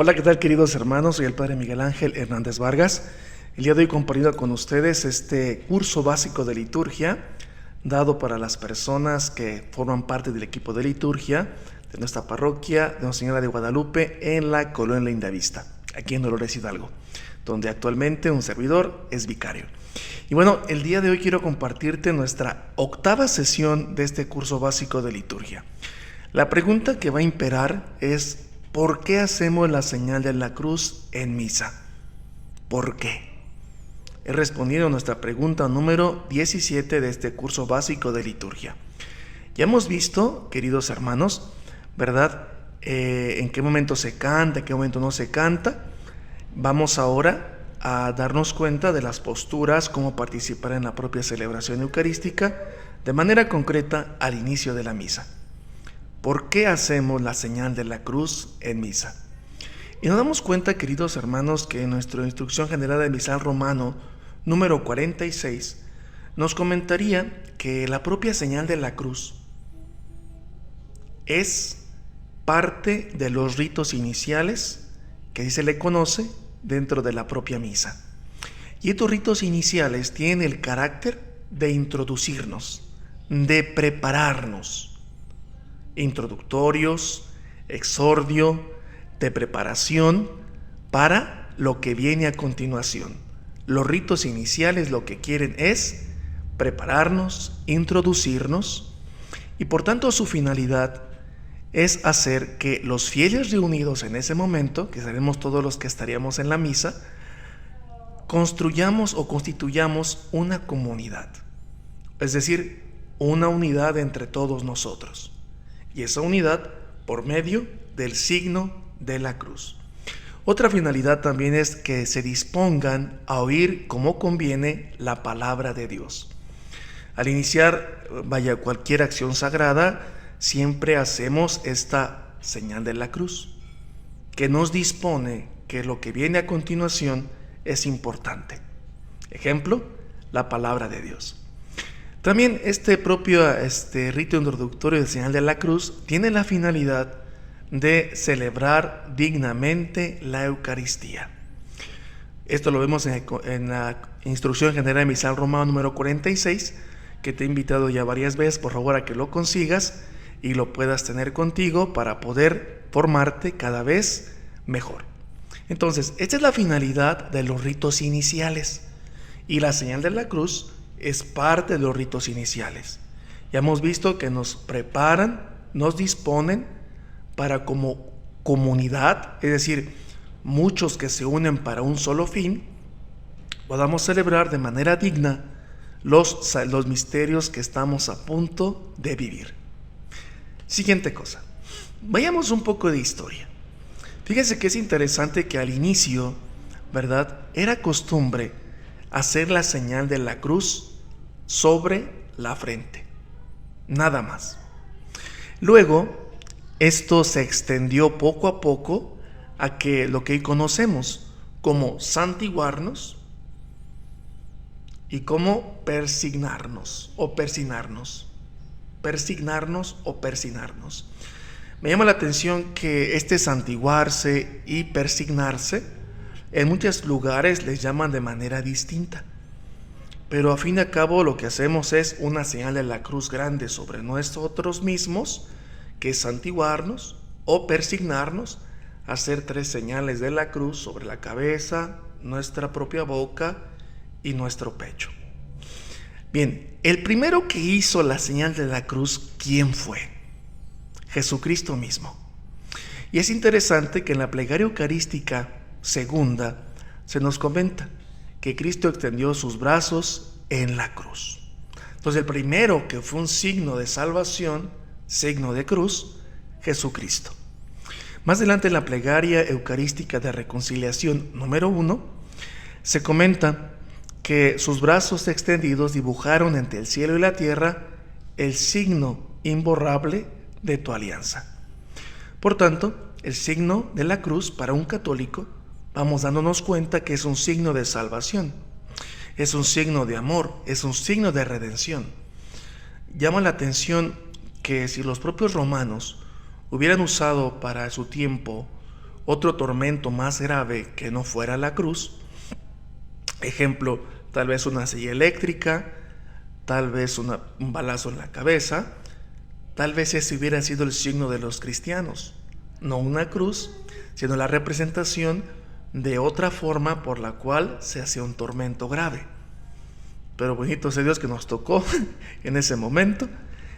Hola, ¿qué tal, queridos hermanos? Soy el Padre Miguel Ángel Hernández Vargas. El día de hoy compartiendo con ustedes este curso básico de liturgia dado para las personas que forman parte del equipo de liturgia de nuestra parroquia de Nuestra Señora de Guadalupe en la colonia Lindavista, aquí en Dolores Hidalgo, donde actualmente un servidor es vicario. Y bueno, el día de hoy quiero compartirte nuestra octava sesión de este curso básico de liturgia. La pregunta que va a imperar es: ¿por qué hacemos la señal de la cruz en misa? ¿Por qué? He respondido a nuestra pregunta número 17 de este curso básico de liturgia. Ya hemos visto, queridos hermanos, ¿verdad? En qué momento se canta, en qué momento no se canta. Vamos ahora a darnos cuenta de las posturas, cómo participar en la propia celebración eucarística de manera concreta al inicio de la misa. ¿Por qué hacemos la señal de la cruz en misa? Y nos damos cuenta, queridos hermanos, que en nuestra instrucción general del misal romano número 46 nos comentaría que la propia señal de la cruz es parte de los ritos iniciales que así se le conoce dentro de la propia misa. Y estos ritos iniciales tienen el carácter de introducirnos, de prepararnos. Introductorios, exordio, de preparación para lo que viene a continuación. Los ritos iniciales lo que quieren es prepararnos, introducirnos, y por tanto su finalidad es hacer que los fieles reunidos en ese momento, que seremos todos los que estaríamos en la misa, construyamos o constituyamos una comunidad, es decir, una unidad entre todos nosotros. Y esa unidad por medio del signo de la cruz. Otra finalidad también es que se dispongan a oír como conviene la palabra de Dios. Al iniciar, cualquier acción sagrada, siempre hacemos esta señal de la cruz, que nos dispone que lo que viene a continuación es importante. Ejemplo, la palabra de Dios. También este propio rito introductorio de señal de la cruz tiene la finalidad de celebrar dignamente la Eucaristía. Esto lo vemos en la instrucción general de misal romano número 46, que te he invitado ya varias veces, por favor, a que lo consigas y lo puedas tener contigo para poder formarte cada vez mejor. Entonces, esta es la finalidad de los ritos iniciales, y la señal de la cruz es parte de los ritos iniciales. Ya hemos visto que nos preparan, nos disponen para como comunidad, es decir, muchos que se unen para un solo fin, podamos celebrar de manera digna los misterios que estamos a punto de vivir. Siguiente cosa, vayamos un poco de historia. Fíjense que es interesante que al inicio, ¿verdad?, era costumbre hacer la señal de la cruz sobre la frente, nada más. Luego, esto se extendió poco a poco a que lo que hoy conocemos como santiguarnos y como persignarnos o persinarnos. Me llama la atención que este santiguarse y persignarse en muchos lugares les llaman de manera distinta. Pero a fin de cabo lo que hacemos es una señal de la cruz grande sobre nosotros mismos, que es santiguarnos o persignarnos, hacer 3 señales de la cruz sobre la cabeza, nuestra propia boca y nuestro pecho. Bien, el primero que hizo la señal de la cruz, ¿quién fue? Jesucristo mismo. Y es interesante que en la plegaria eucarística segunda se nos comenta que Cristo extendió sus brazos en la cruz. Entonces el primero que fue un signo de salvación, signo de cruz, Jesucristo. Más adelante en la plegaria eucarística de reconciliación número 1, se comenta que sus brazos extendidos dibujaron entre el cielo y la tierra el signo imborrable de tu alianza. Por tanto, el signo de la cruz para un católico, vamos dándonos cuenta que es un signo de salvación, es un signo de amor, es un signo de redención. Llama la atención que si los propios romanos hubieran usado para su tiempo otro tormento más grave que no fuera la cruz. Ejemplo, tal vez una silla eléctrica, tal vez un balazo en la cabeza, tal vez ese hubiera sido el signo de los cristianos, no una cruz, sino la representación de otra forma por la cual se hacía un tormento grave. Pero bendito sea Dios que nos tocó en ese momento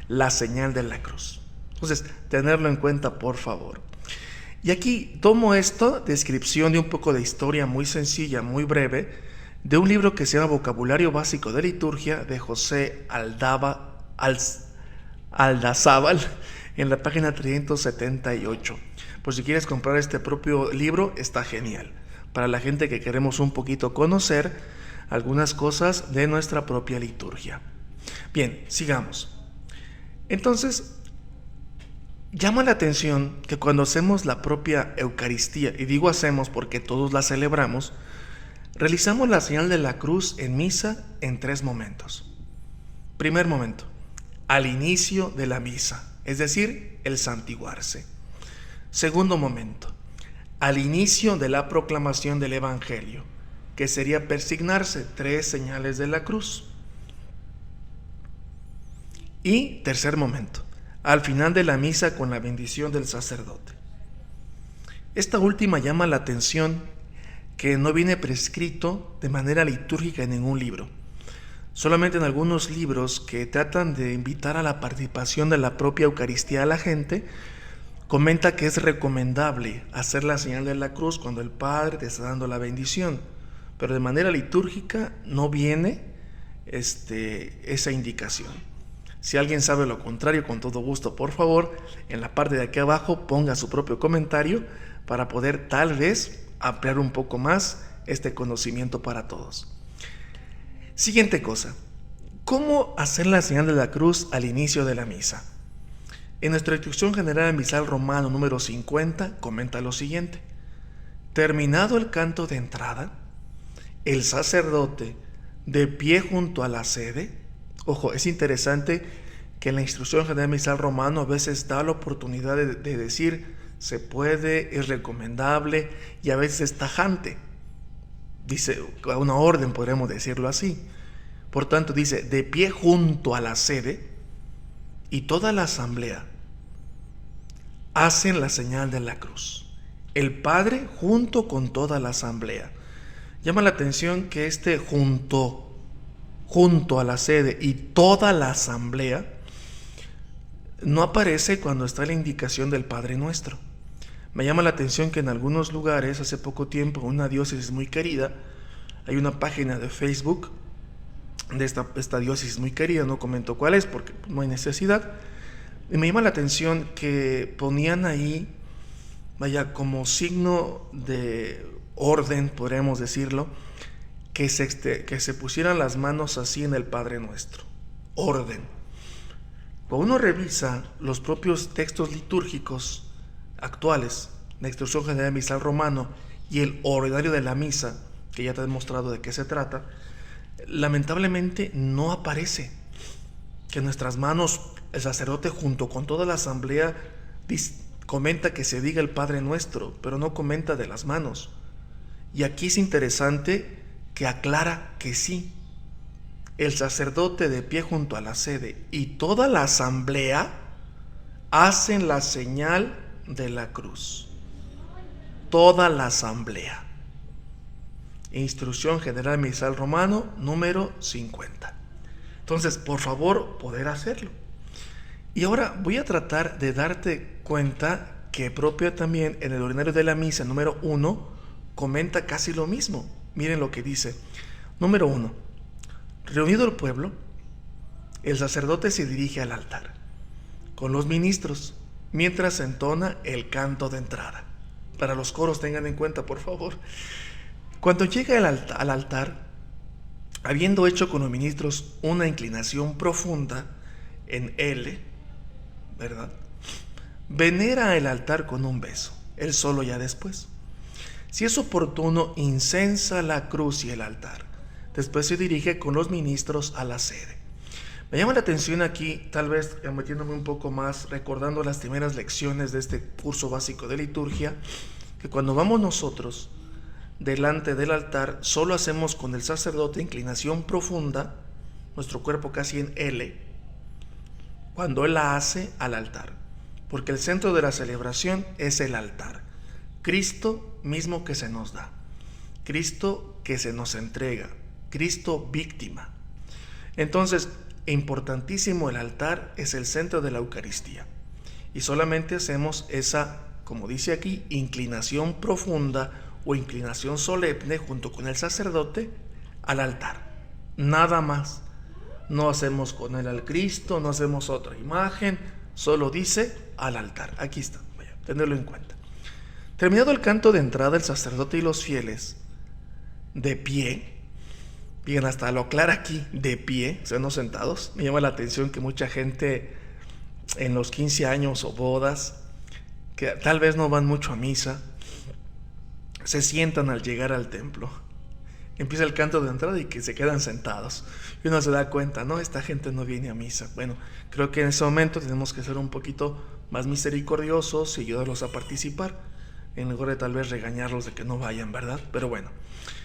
la señal de la cruz. Entonces, tenerlo en cuenta, por favor. Y aquí tomo esta descripción de un poco de historia muy sencilla, muy breve, de un libro que se llama Vocabulario Básico de Liturgia, de José Aldazábal, en la página 378. Por si quieres comprar este propio libro, está genial. Para la gente que queremos un poquito conocer algunas cosas de nuestra propia liturgia. Bien, sigamos. Entonces, llama la atención que cuando hacemos la propia Eucaristía, y digo hacemos porque todos la celebramos, realizamos la señal de la cruz en misa en 3 momentos. Primer momento, al inicio de la misa, es decir, el santiguarse. Segundo momento, al inicio de la proclamación del Evangelio, que sería persignarse 3 señales de la cruz. Y tercer momento, al final de la misa con la bendición del sacerdote. Esta última llama la atención que no viene prescrito de manera litúrgica en ningún libro. Solamente en algunos libros que tratan de invitar a la participación de la propia Eucaristía a la gente, comenta que es recomendable hacer la señal de la cruz cuando el Padre te está dando la bendición, pero de manera litúrgica no viene esa indicación. Si alguien sabe lo contrario, con todo gusto, por favor, en la parte de aquí abajo ponga su propio comentario para poder tal vez ampliar un poco más este conocimiento para todos. Siguiente cosa, ¿cómo hacer la señal de la cruz al inicio de la misa? En nuestra instrucción general en Misal Romano número 50 comenta lo siguiente: terminado el canto de entrada, el sacerdote, de pie junto a la sede. Ojo, es interesante que en la instrucción general de Misal Romano a veces da la oportunidad de decir se puede, es recomendable, y a veces es tajante. Dice una orden, podríamos decirlo así. Por tanto, dice de pie junto a la sede, y toda la asamblea hacen la señal de la cruz. El Padre junto con toda la asamblea. Llama la atención que junto a la sede y toda la asamblea no aparece cuando está la indicación del Padre Nuestro. Me llama la atención que en algunos lugares, hace poco tiempo, en una diócesis muy querida, hay una página de Facebook de esta diócesis muy querida, no comento cuál es porque no hay necesidad, y me llama la atención que ponían ahí, como signo de orden, podríamos decirlo, que se pusieran las manos así en el Padre Nuestro. Orden. Cuando uno revisa los propios textos litúrgicos actuales, la instrucción general de Misal Romano y el ordinario de la misa, que ya te he demostrado de qué se trata, lamentablemente no aparece que nuestras manos, el sacerdote junto con toda la asamblea comenta que se diga el Padre Nuestro, pero no comenta de las manos. Y aquí es interesante que aclara que sí, el sacerdote de pie junto a la sede y toda la asamblea hacen la señal de la cruz. Toda la asamblea. Instrucción General Misal Romano número 50. Entonces, por favor, poder hacerlo. Y ahora voy a tratar de darte cuenta que propio también en el ordinario de la misa número 1 comenta casi lo mismo. Miren lo que dice. Número 1. Reunido el pueblo, el sacerdote se dirige al altar con los ministros mientras entona el canto de entrada. Para los coros, tengan en cuenta, por favor. Cuando llega al altar, habiendo hecho con los ministros una inclinación profunda en L, ¿verdad?, venera el altar con un beso, él solo ya después. Si es oportuno, incensa la cruz y el altar. Después se dirige con los ministros a la sede. Me llama la atención aquí, tal vez metiéndome un poco más, recordando las primeras lecciones de este curso básico de liturgia, que cuando vamos nosotros delante del altar, solo hacemos con el sacerdote inclinación profunda, nuestro cuerpo casi en L, cuando él la hace al altar, porque el centro de la celebración es el altar, Cristo mismo que se nos da, Cristo que se nos entrega, Cristo víctima. Entonces, importantísimo, el altar es el centro de la Eucaristía, y solamente hacemos esa, como dice aquí, inclinación profunda o inclinación solemne junto con el sacerdote al altar, nada más. No hacemos con él al Cristo, no hacemos otra imagen, solo dice al altar. Aquí está, vaya, tenerlo en cuenta. Terminado el canto de entrada, el sacerdote y los fieles, de pie, bien, hasta lo aclara aquí, de pie, o sea, no sentados. Me llama la atención que mucha gente en los 15 años o bodas, que tal vez no van mucho a misa, se sientan al llegar al templo. Empieza el canto de entrada y que se quedan sentados. Y uno se da cuenta, no, esta gente no viene a misa. Bueno, creo que en ese momento tenemos que ser un poquito más misericordiosos y ayudarlos a participar, en lugar de tal vez regañarlos de que no vayan, ¿verdad? Pero bueno,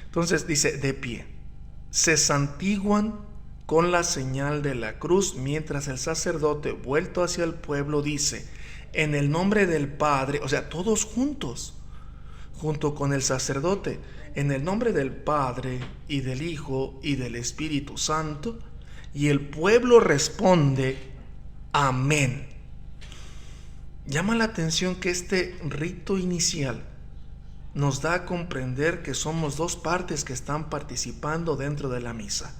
entonces dice, de pie, se santiguan con la señal de la cruz, mientras el sacerdote, vuelto hacia el pueblo, dice, en el nombre del Padre, o sea, todos juntos, junto con el sacerdote, en el nombre del Padre y del Hijo y del Espíritu Santo, y el pueblo responde, amén. Llama la atención que este rito inicial nos da a comprender que somos dos partes que están participando dentro de la misa.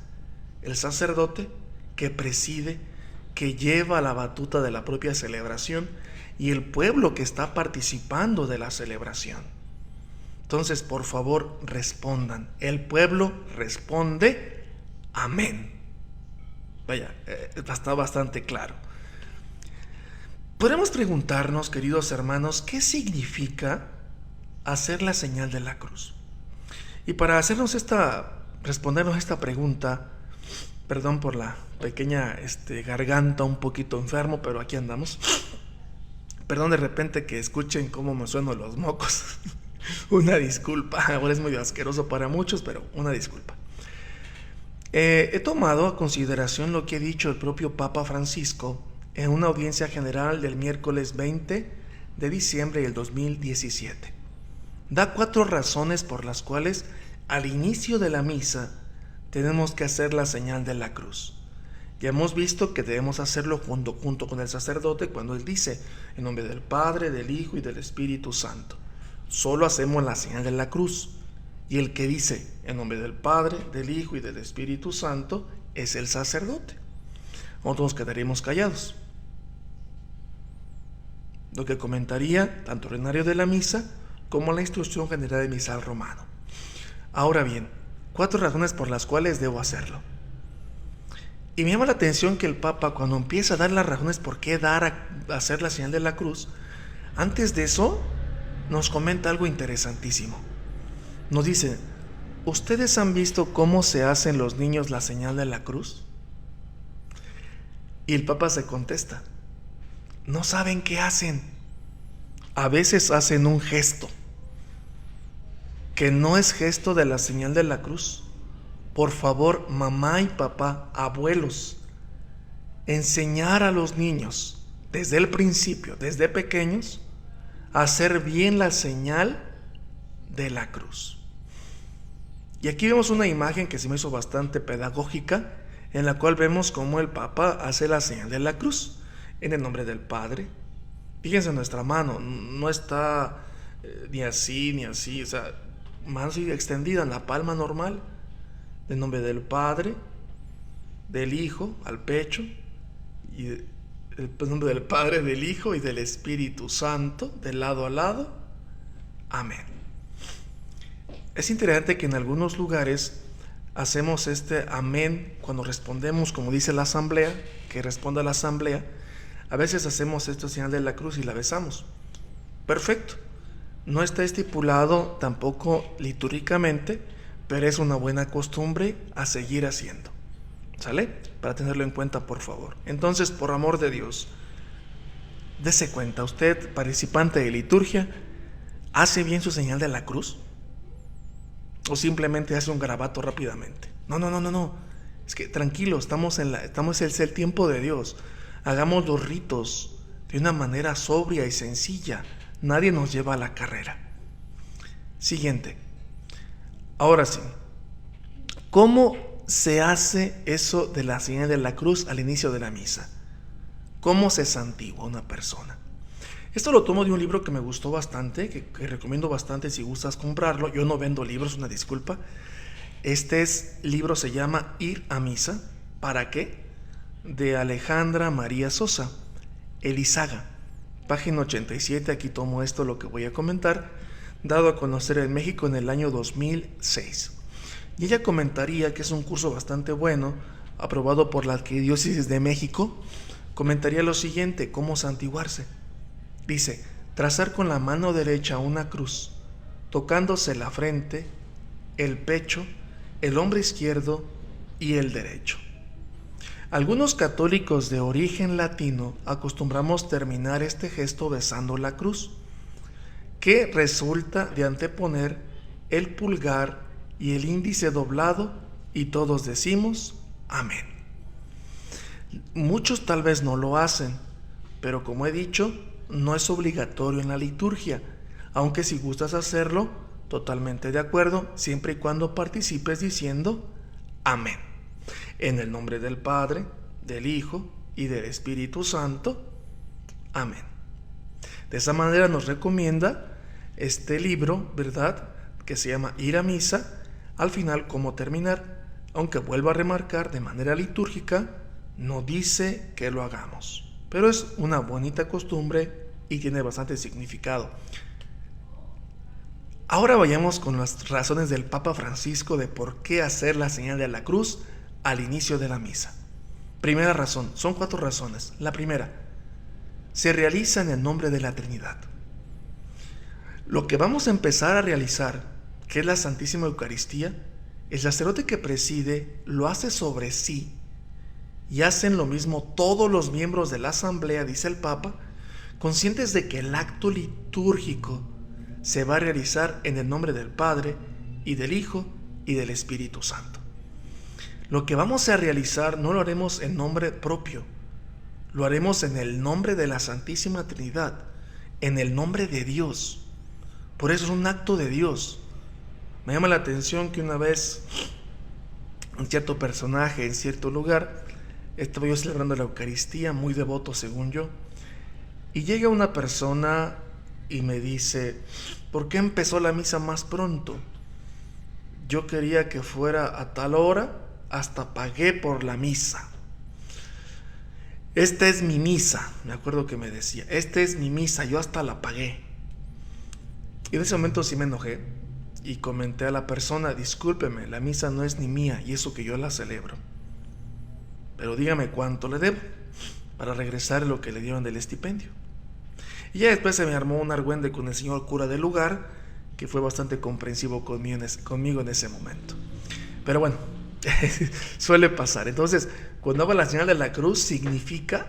El sacerdote, que preside, que lleva la batuta de la propia celebración, y el pueblo que está participando de la celebración. Entonces, por favor, respondan. El pueblo responde, amén. Vaya, está bastante claro. Podemos preguntarnos, queridos hermanos, ¿qué significa hacer la señal de la cruz? Y para respondernos esta pregunta, perdón por la pequeña garganta un poquito enfermo, pero aquí andamos. Perdón de repente que escuchen cómo me suenan los mocos. Una disculpa, ahora es muy asqueroso para muchos, pero una disculpa. He tomado a consideración lo que ha dicho el propio Papa Francisco en una audiencia general del miércoles 20 de diciembre del 2017. Da 4 razones por las cuales al inicio de la misa tenemos que hacer la señal de la cruz. Ya hemos visto que debemos hacerlo junto con el sacerdote cuando él dice, en nombre del Padre, del Hijo y del Espíritu Santo. Solo hacemos la señal de la cruz, y el que dice en nombre del Padre, del Hijo y del Espíritu Santo es el sacerdote. Nosotros quedaríamos callados. Lo que comentaría tanto el ordinario de la misa como la instrucción general del misal romano. Ahora bien, 4 razones por las cuales debo hacerlo. Y me llama la atención que el Papa, cuando empieza a dar las razones por qué hacer la señal de la cruz, antes de eso nos comenta algo interesantísimo. Nos dice, ¿ustedes han visto cómo se hacen los niños la señal de la cruz? Y el Papa se contesta, no saben qué hacen. A veces hacen un gesto, que no es gesto de la señal de la cruz. Por favor, mamá y papá, abuelos, enseñar a los niños desde el principio, desde pequeños, hacer bien la señal de la cruz. Y aquí vemos una imagen que se me hizo bastante pedagógica, en la cual vemos cómo el Papa hace la señal de la cruz, en el nombre del Padre. Fíjense, nuestra mano no está ni así, o sea, mano así extendida en la palma normal, en nombre del Padre, del Hijo, al pecho, y el nombre del Padre, del Hijo y del Espíritu Santo, de lado a lado. Amén. Es interesante que en algunos lugares hacemos este amén cuando respondemos, como dice la asamblea, que responda la asamblea. A veces hacemos esta señal de la cruz y la besamos. Perfecto. No está estipulado tampoco litúrgicamente, pero es una buena costumbre a seguir haciendo. ¿Sale? Para tenerlo en cuenta, por favor. Entonces, por amor de Dios, dese cuenta, usted, participante de liturgia, ¿hace bien su señal de la cruz? ¿O simplemente hace un garabato rápidamente? No. Es que tranquilo, estamos en el tiempo de Dios. Hagamos los ritos de una manera sobria y sencilla. Nadie nos lleva a la carrera. Siguiente. Ahora sí. ¿Cómo se hace eso de la señal de la cruz al inicio de la misa? ¿Cómo se santigua una persona? Esto lo tomo de un libro que me gustó bastante, que recomiendo bastante si gustas comprarlo. Yo no vendo libros, una disculpa. Libro se llama Ir a Misa. ¿Para qué? De Alejandra María Sosa, Elizaga. Página 87, aquí tomo esto, lo que voy a comentar, dado a conocer en México en el año 2006. Y ella comentaría que es un curso bastante bueno, aprobado por la Arquidiócesis de México. Comentaría lo siguiente: cómo santiguarse. Dice: trazar con la mano derecha una cruz, tocándose la frente, el pecho, el hombro izquierdo y el derecho. Algunos católicos de origen latino acostumbramos terminar este gesto besando la cruz, que resulta de anteponer el pulgar y el índice doblado, y todos decimos amén. Muchos tal vez no lo hacen, pero como he dicho, no es obligatorio en la liturgia, aunque si gustas hacerlo, totalmente de acuerdo, siempre y cuando participes diciendo amén. En el nombre del Padre, del Hijo y del Espíritu Santo. Amén. De esa manera nos recomienda este libro, ¿verdad?, que se llama Ir a Misa. Al final, cómo terminar, aunque vuelvo a remarcar, de manera litúrgica, no dice que lo hagamos, pero es una bonita costumbre y tiene bastante significado. Ahora vayamos con las razones del Papa Francisco de por qué hacer la señal de la cruz al inicio de la misa. Primera razón, son 4 razones. La primera, se realiza en el nombre de la Trinidad. Lo que vamos a empezar a realizar, que es la Santísima Eucaristía, el sacerdote que preside lo hace sobre sí, y hacen lo mismo todos los miembros de la asamblea, dice el Papa, conscientes de que el acto litúrgico se va a realizar en el nombre del Padre y del Hijo y del Espíritu Santo. Lo que vamos a realizar no lo haremos en nombre propio, lo haremos en el nombre de la Santísima Trinidad, en el nombre de Dios. Por eso es un acto de Dios. Me llama la atención que una vez un cierto personaje en cierto lugar, estaba yo celebrando la Eucaristía, muy devoto según yo, y llega una persona y me dice: ¿por qué empezó la misa más pronto? Yo quería que fuera a tal hora, hasta pagué por la misa. Esta es mi misa, me acuerdo que me decía, esta es mi misa, yo hasta la pagué. Y en ese momento sí me enojé y comenté a la persona: discúlpeme, la misa no es ni mía y eso que yo la celebro, pero dígame cuánto le debo para regresar lo que le dieron del estipendio. Y ya después se me armó un argüende con el señor cura del lugar, que fue bastante comprensivo conmigo en ese momento. Pero bueno, suele pasar. Entonces, cuando hago la señal de la cruz, significa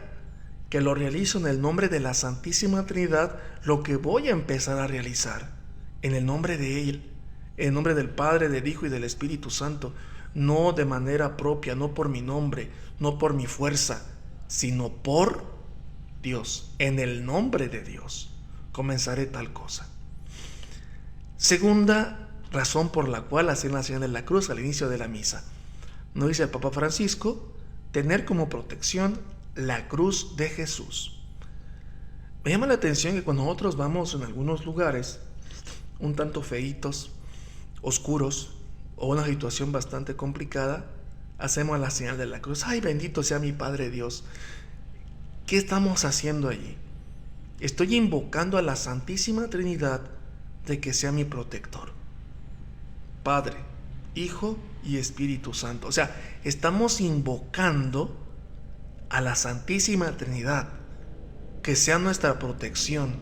que lo realizo en el nombre de la Santísima Trinidad, lo que voy a empezar a realizar en el nombre de Él, en el nombre del Padre, del Hijo y del Espíritu Santo, no de manera propia, no por mi nombre, no por mi fuerza, sino por Dios. En el nombre de Dios comenzaré tal cosa. Segunda razón por la cual hacer la señal de la cruz al inicio de la misa. Nos dice el Papa Francisco: tener como protección la cruz de Jesús. Me llama la atención que cuando nosotros vamos en algunos lugares un tanto feitos, oscuros, o una situación bastante complicada, hacemos la señal de la cruz. ¡Ay, bendito sea mi Padre Dios! ¿Qué estamos haciendo allí? Estoy invocando a la Santísima Trinidad de que sea mi protector. Padre, Hijo y Espíritu Santo. O sea, estamos invocando a la Santísima Trinidad, que sea nuestra protección,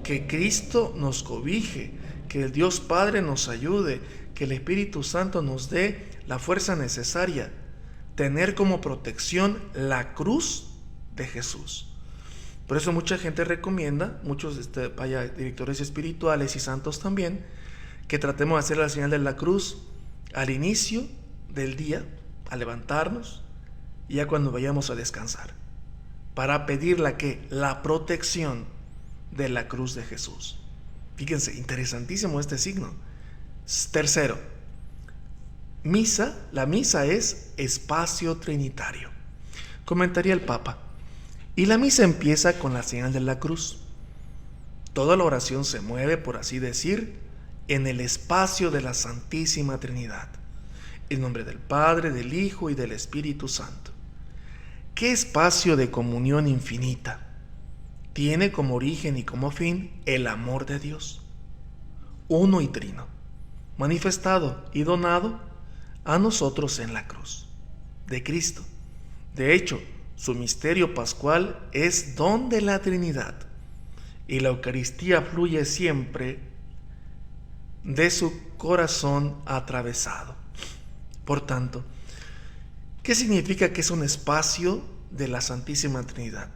que Cristo nos cobije, que el Dios Padre nos ayude, que el Espíritu Santo nos dé la fuerza necesaria. Tener como protección la cruz de Jesús. Por eso mucha gente recomienda, muchos directores espirituales y santos también, que tratemos de hacer la señal de la cruz al inicio del día, al levantarnos, y ya cuando vayamos a descansar, para pedir la protección de la cruz de Jesús. Fíjense, interesantísimo este signo. Tercero, la misa es espacio trinitario. Comentaría el Papa. Y la misa empieza con la señal de la cruz. Toda la oración se mueve, por así decir, en el espacio de la Santísima Trinidad, en nombre del Padre, del Hijo y del Espíritu Santo. ¿Qué espacio de comunión infinita tiene como origen y como fin el amor de Dios, uno y trino, manifestado y donado a nosotros en la cruz de Cristo? De hecho, su misterio pascual es don de la Trinidad, y la Eucaristía fluye siempre de su corazón atravesado. Por tanto, ¿qué significa que es un espacio de la Santísima Trinidad?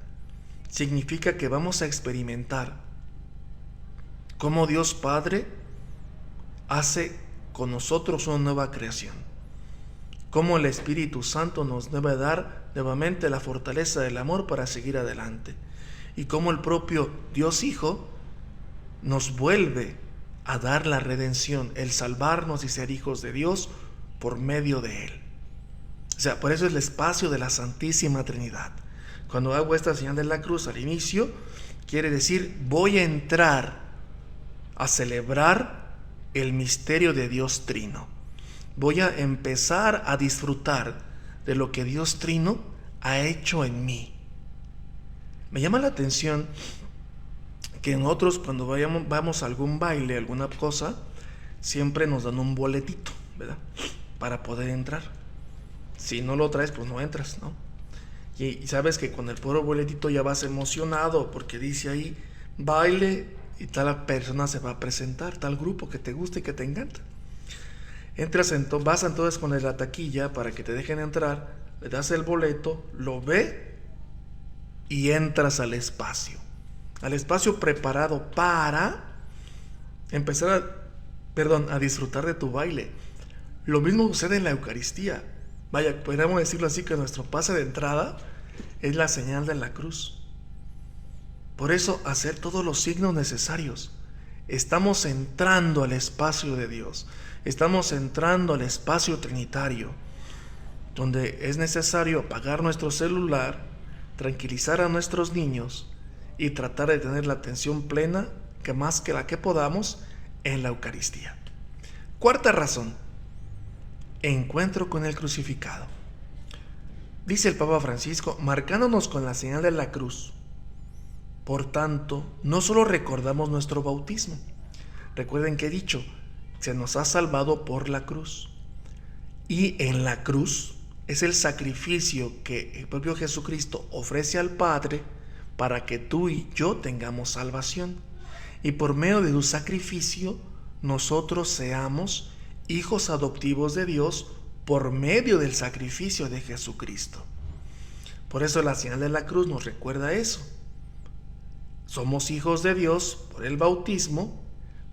Significa que vamos a experimentar cómo Dios Padre hace con nosotros una nueva creación, cómo el Espíritu Santo nos debe dar nuevamente la fortaleza del amor para seguir adelante, y cómo el propio Dios Hijo nos vuelve a dar la redención, el salvarnos y ser hijos de Dios por medio de Él. O sea, por eso es el espacio de la Santísima Trinidad. Cuando hago esta señal de la cruz al inicio, quiere decir, voy a entrar a celebrar el misterio de Dios Trino. Voy a empezar a disfrutar de lo que Dios Trino ha hecho en mí. Me llama la atención que nosotros cuando vamos a algún baile, alguna cosa, siempre nos dan un boletito, ¿verdad? Para poder entrar. Si no lo traes, pues no entras, ¿no? Y sabes que con el puro boletito ya vas emocionado porque dice ahí baile y tal persona se va a presentar, tal grupo que te gusta y que te encanta. Vas entonces con la taquilla para que te dejen entrar, le das el boleto, lo ve y entras al espacio preparado para empezar a disfrutar de tu baile. Lo mismo sucede en la Eucaristía. Vaya, podríamos decirlo así, que nuestro pase de entrada es la señal de la cruz. Por eso, hacer todos los signos necesarios. Estamos entrando al espacio de Dios. Estamos entrando al espacio trinitario, donde es necesario apagar nuestro celular, tranquilizar a nuestros niños y tratar de tener la atención plena, que más que la que podamos, en la Eucaristía. Cuarta razón: encuentro con el crucificado. Dice el Papa Francisco, marcándonos con la señal de la cruz. Por tanto, no solo recordamos nuestro bautismo. Recuerden que he dicho, se nos ha salvado por la cruz. Y en la cruz es el sacrificio que el propio Jesucristo ofrece al Padre para que tú y yo tengamos salvación. Y por medio de su sacrificio, nosotros seamos hijos adoptivos de Dios por medio del sacrificio de Jesucristo. Por eso la señal de la cruz nos recuerda eso. Somos hijos de Dios por el bautismo,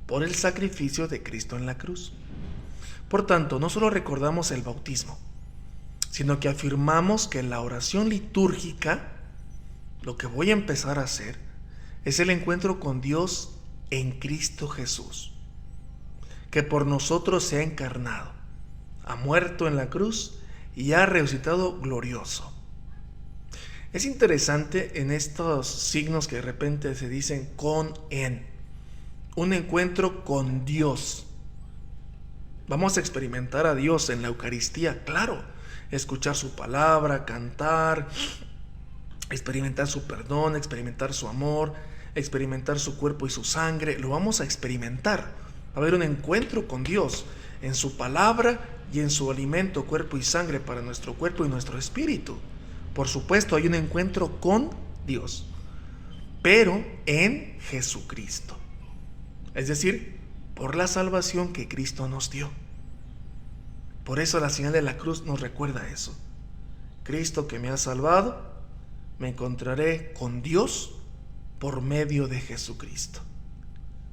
por el sacrificio de Cristo en la cruz. Por tanto, no solo recordamos el bautismo, sino que afirmamos que en la oración litúrgica, lo que voy a empezar a hacer es el encuentro con Dios en Cristo Jesús, que por nosotros se ha encarnado, ha muerto en la cruz y ha resucitado glorioso. Es interesante en estos signos que de repente se dicen un encuentro con Dios. Vamos a experimentar a Dios en la Eucaristía, claro, escuchar su palabra, cantar, experimentar su perdón, experimentar su amor, experimentar su cuerpo y su sangre. Lo vamos a experimentar. Va a haber un encuentro con Dios en su palabra y en su alimento, cuerpo y sangre para nuestro cuerpo y nuestro espíritu. Por supuesto, hay un encuentro con Dios, pero en Jesucristo. Es decir, por la salvación que Cristo nos dio. Por eso la señal de la cruz nos recuerda eso. Cristo que me ha salvado, me encontraré con Dios por medio de Jesucristo,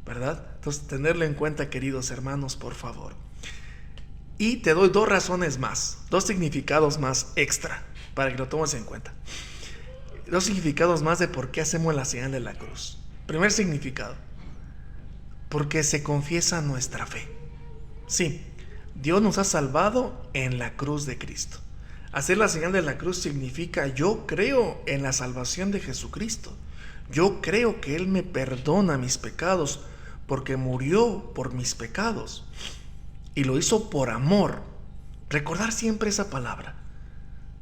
¿verdad? Entonces, tenerlo en cuenta, queridos hermanos, por favor. Y te doy 2 razones más, 2 significados más extra, para que lo tomes en cuenta. 2 significados más de por qué hacemos la señal de la cruz. Primer significado, porque se confiesa nuestra fe. Sí, Dios nos ha salvado en la cruz de Cristo. Hacer la señal de la cruz significa: yo creo en la salvación de Jesucristo. Yo creo que Él me perdona mis pecados porque murió por mis pecados y lo hizo por amor. Recordar siempre esa palabra.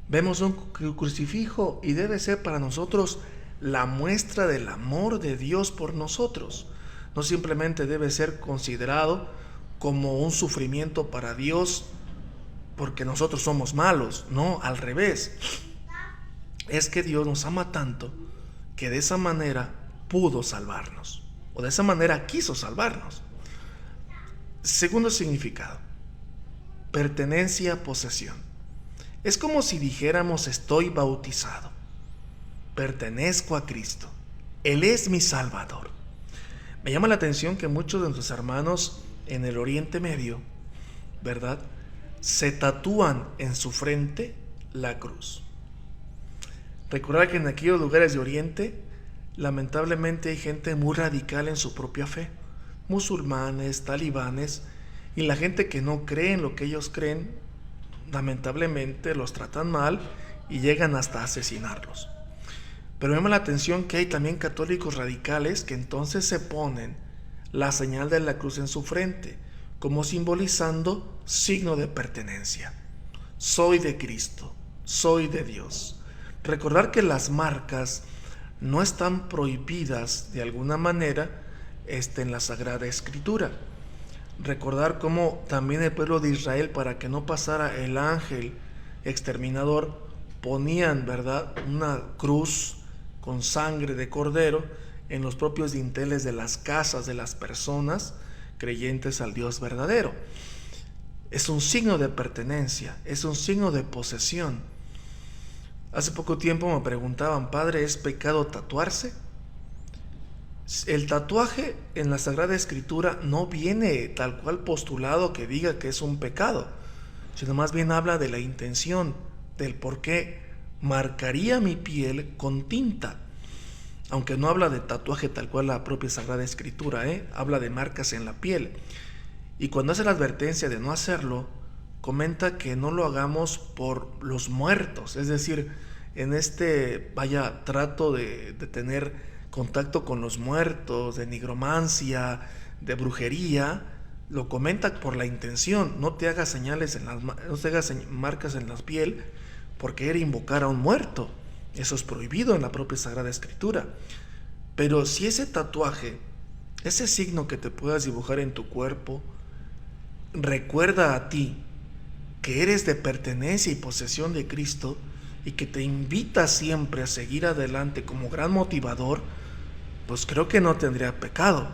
Vemos un crucifijo y debe ser para nosotros la muestra del amor de Dios por nosotros. No simplemente debe ser considerado como un sufrimiento para Dios porque nosotros somos malos. No, al revés. Es que Dios nos ama tanto que de esa manera pudo salvarnos, o de esa manera quiso salvarnos. Segundo significado, pertenencia, posesión. Es como si dijéramos: estoy bautizado, pertenezco a Cristo, Él es mi Salvador. Me llama la atención que muchos de nuestros hermanos en el Oriente Medio, ¿verdad?, se tatúan en su frente la cruz. Recordar que en aquellos lugares de Oriente, lamentablemente, hay gente muy radical en su propia fe, musulmanes, talibanes, y la gente que no cree en lo que ellos creen, lamentablemente los tratan mal y llegan hasta asesinarlos. Pero me llama la atención que hay también católicos radicales que entonces se ponen la señal de la cruz en su frente, como simbolizando signo de pertenencia. Soy de Cristo, soy de Dios. Recordar que las marcas no están prohibidas de alguna manera en la Sagrada Escritura. Recordar cómo también el pueblo de Israel, para que no pasara el ángel exterminador, ponían, ¿verdad?, una cruz con sangre de cordero en los propios dinteles de las casas de las personas creyentes al Dios verdadero. Es un signo de pertenencia, es un signo de posesión. Hace poco tiempo me preguntaban: padre, ¿es pecado tatuarse? El tatuaje en la Sagrada Escritura no viene tal cual postulado que diga que es un pecado, sino más bien habla de la intención, del por qué marcaría mi piel con tinta. Aunque no habla de tatuaje tal cual la propia Sagrada Escritura, habla de marcas en la piel. Y cuando hace la advertencia de no hacerlo, comenta que no lo hagamos por los muertos, es decir, en trato de tener contacto con los muertos, de nigromancia, de brujería, lo comenta por la intención: no te hagas no te hagas marcas en la piel porque era invocar a un muerto. Eso es prohibido en la propia Sagrada Escritura. Pero si ese tatuaje, ese signo que te puedas dibujar en tu cuerpo, recuerda a ti que eres de pertenencia y posesión de Cristo y que te invita siempre a seguir adelante como gran motivador, pues creo que no tendría pecado.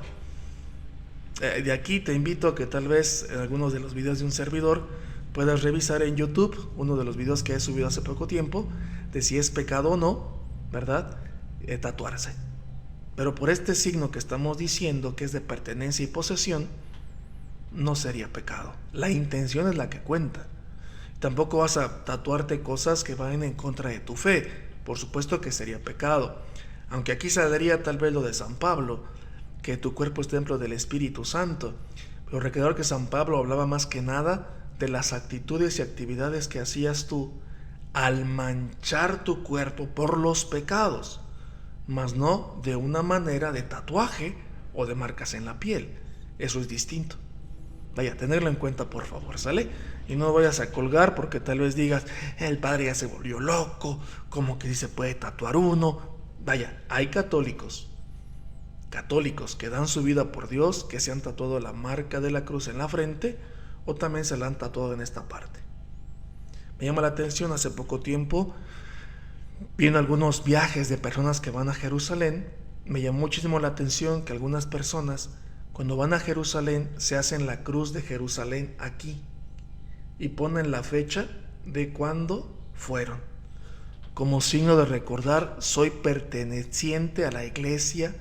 De aquí te invito a que tal vez en algunos de los videos de un servidor puedas revisar en YouTube uno de los videos que he subido hace poco tiempo de si es pecado o no, ¿verdad?, tatuarse. Pero por este signo que estamos diciendo, que es de pertenencia y posesión, no sería pecado. La intención es la que cuenta. Tampoco vas a tatuarte cosas que vayan en contra de tu fe. Por supuesto que sería pecado. Aunque aquí saldría tal vez lo de San Pablo, que tu cuerpo es templo del Espíritu Santo. Pero recordar que San Pablo hablaba más que nada de las actitudes y actividades que hacías tú al manchar tu cuerpo por los pecados, mas no de una manera de tatuaje o de marcas en la piel. Eso es distinto. Vaya, tenerlo en cuenta, por favor, ¿sale? Y no vayas a colgar porque tal vez digas: el padre ya se volvió loco, ¿cómo que sí se puede tatuar uno? Vaya, hay católicos que dan su vida por Dios, que se han tatuado la marca de la cruz en la frente o también se la han tatuado en esta parte. Me llama la atención, hace poco tiempo viendo algunos viajes de personas que van a Jerusalén, me llamó muchísimo la atención que algunas personas, cuando van a Jerusalén, se hacen la cruz de Jerusalén aquí y ponen la fecha de cuándo fueron. como signo de recordar, soy perteneciente a la iglesia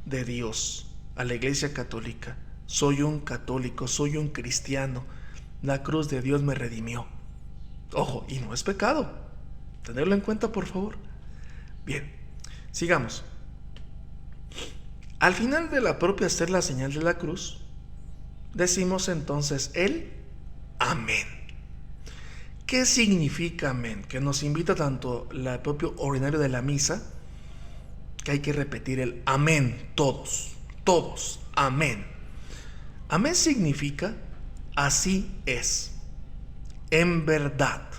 de Dios, a la iglesia católica. Soy un católico, soy un cristiano. La cruz de Dios me redimió. Ojo, y no es pecado. Tenerlo en cuenta, por favor. Bien, sigamos. Al final de la propia hacer la señal de la cruz, decimos entonces el amén. ¿Qué significa amén? Que nos invita tanto el propio ordinario de la misa, que hay que repetir el amén, todos, amén. Amén significa así es, en verdad.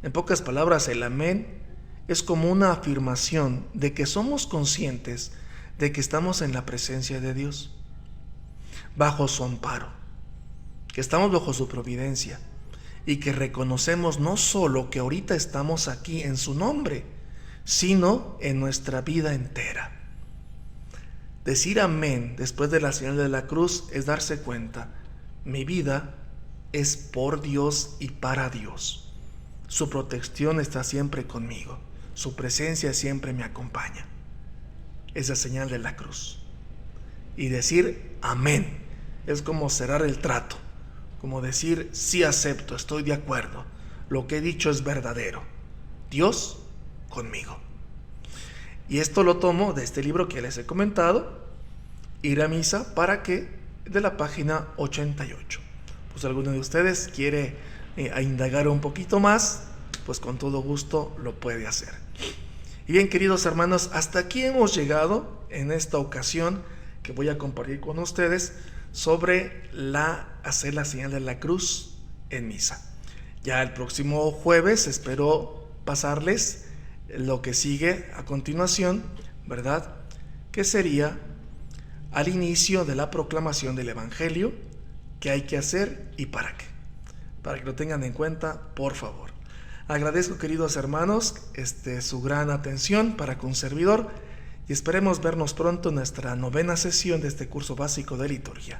En pocas palabras, el amén es como una afirmación de que somos conscientes de que estamos en la presencia de Dios, bajo su amparo, que estamos bajo su providencia y que reconocemos no solo que ahorita estamos aquí en su nombre, sino en nuestra vida entera. Decir amén después de la señal de la cruz es darse cuenta, mi vida es por Dios y para Dios. Su protección está siempre conmigo, su presencia siempre me acompaña. Esa señal de la cruz. Y decir amén es como cerrar el trato, como decir sí acepto, estoy de acuerdo, lo que he dicho es verdadero, Dios conmigo. Y esto lo tomo de este libro que les he comentado, Ir a misa para qué, de la página 88. Pues si alguno de ustedes quiere indagar un poquito más, pues con todo gusto lo puede hacer. Y bien, queridos hermanos, hasta aquí hemos llegado en esta ocasión que voy a compartir con ustedes sobre hacer la señal de la cruz en misa. Ya el próximo jueves espero pasarles lo que sigue a continuación, ¿verdad? Que sería al inicio de la proclamación del Evangelio, qué hay que hacer y para qué. Para que lo tengan en cuenta, por favor. Agradezco, queridos hermanos, su gran atención para con servidor y esperemos vernos pronto en nuestra 9ª sesión de este curso básico de liturgia.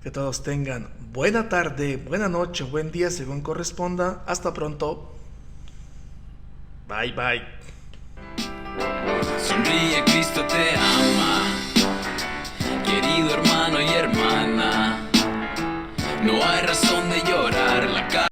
Que todos tengan buena tarde, buena noche, buen día según corresponda. Hasta pronto. Bye, bye. Sonríe, Cristo te ama, querido hermano y hermana. No hay razón de llorar.